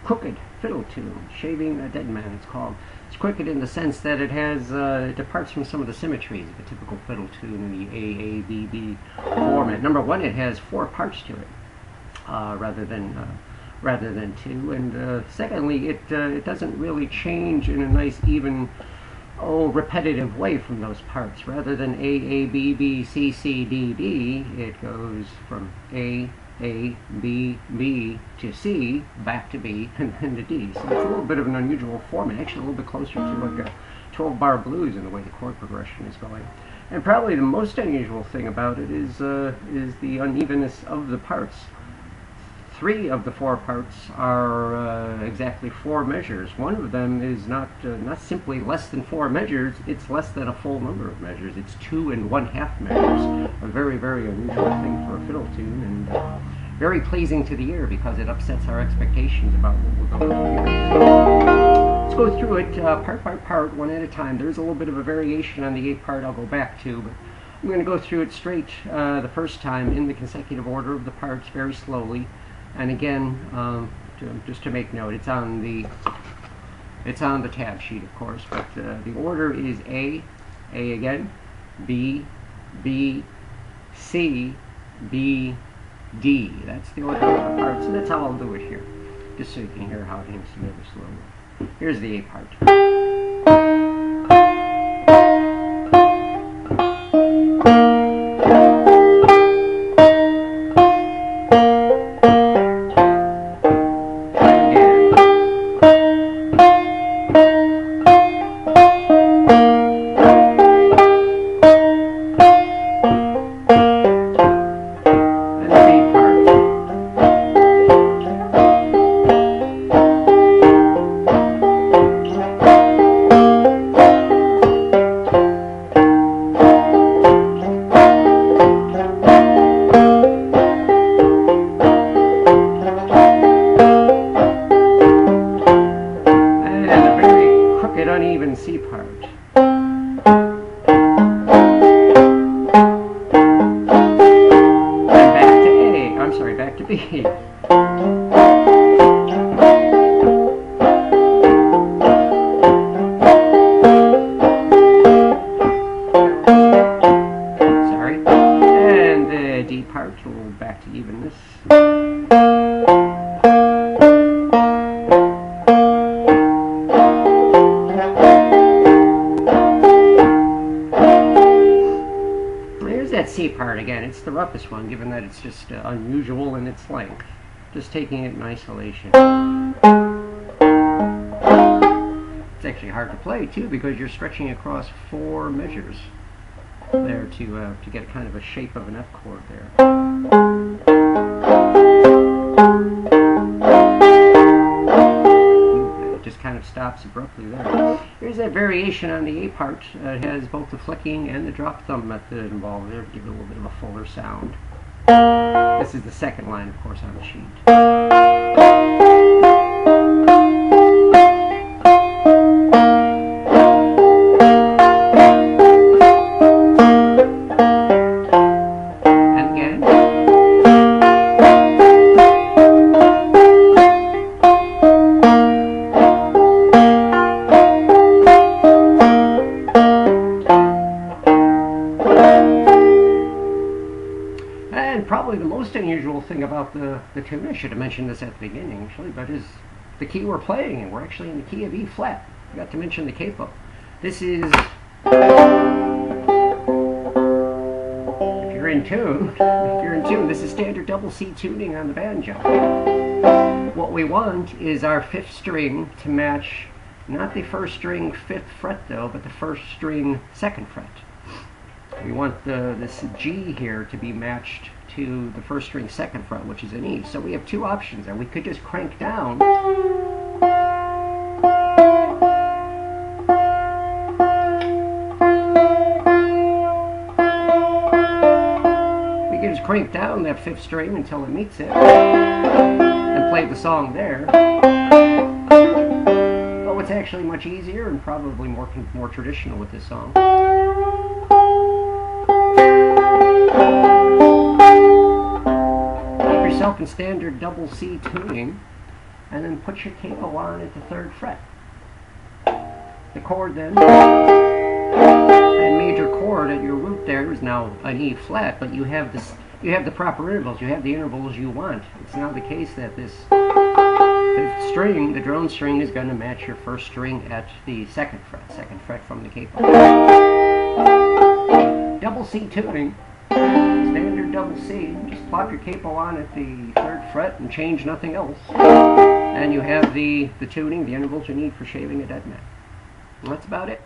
Crooked fiddle tune, Shaving a Dead Man it's called. It's crooked in the sense that it has it departs from some of the symmetries of a typical fiddle tune in the A-A-B-B format. Number one, it has 4 parts to it rather than 2, and secondly, it doesn't really change in a nice even repetitive way from those parts. Rather than A-A-B-B-C-C-D-D, it goes from A-A-B-B to C, back to B, and then to D. So it's a little bit of an unusual format, actually a little bit closer to like a 12-bar blues in the way the chord progression is going. And probably the most unusual thing about it is the unevenness of the parts. 3 of the 4 parts are exactly 4 measures. One of them is not simply less than 4 measures, it's less than a full number of measures. It's 2 1/2 measures. A very, very unusual thing for a fiddle tune, and very pleasing to the ear because it upsets our expectations about what we're going to hear. Let's go through it part by part, one at a time. There's a little bit of a variation on the A part I'll go back to, but I'm going to go through it straight the first time in the consecutive order of the parts very slowly. And again, just to make note, it's on the tab sheet, of course, but the order is A again, B, B, C, B, D. That's the order of the parts, and that's how I'll do it here, just so you can hear how it hangs together slowly. Here's the A part. Uneven C part. And back to A. I'm sorry, back to B. Sorry. And the D part, a little back to evenness. That C part again, it's the roughest one, given that it's just unusual in its length. Just taking it in isolation. It's actually hard to play too, because you're stretching across 4 measures there to get kind of a shape of an F chord there. Kind of stops abruptly there. Here's that variation on the A part. It has both the flicking and the drop thumb method involved there to give it a little bit of a fuller sound. This is the second line, of course, on the sheet. then probably the most unusual thing about the tune, I should have mentioned this at the beginning actually, but is the key we're playing in. We're actually in the key of E flat. Forgot to mention the capo. This is, if you're in tune, this is standard double C tuning on the banjo. What we want is our fifth string to match not the first string fifth fret though, but the first string second fret. We want this G here to be matched to the first string second fret, which is an E. So we have two options there. We could just crank down. We can just crank down that fifth string until it meets it and play the song there. But what's actually much easier and probably more traditional with this song, yourself in standard double C tuning, and then put your capo on at the third fret. The chord then, that major chord at your root there is now an E flat, but you have this, you have the proper intervals, you have the intervals you want. It's now the case that this fifth string, the drone string, is going to match your first string at the second fret from the capo. Double C tuning. Standard double C, just plop your capo on at the third fret and change nothing else. And you have the tuning, the intervals you need for shaving a dead man. And that's about it.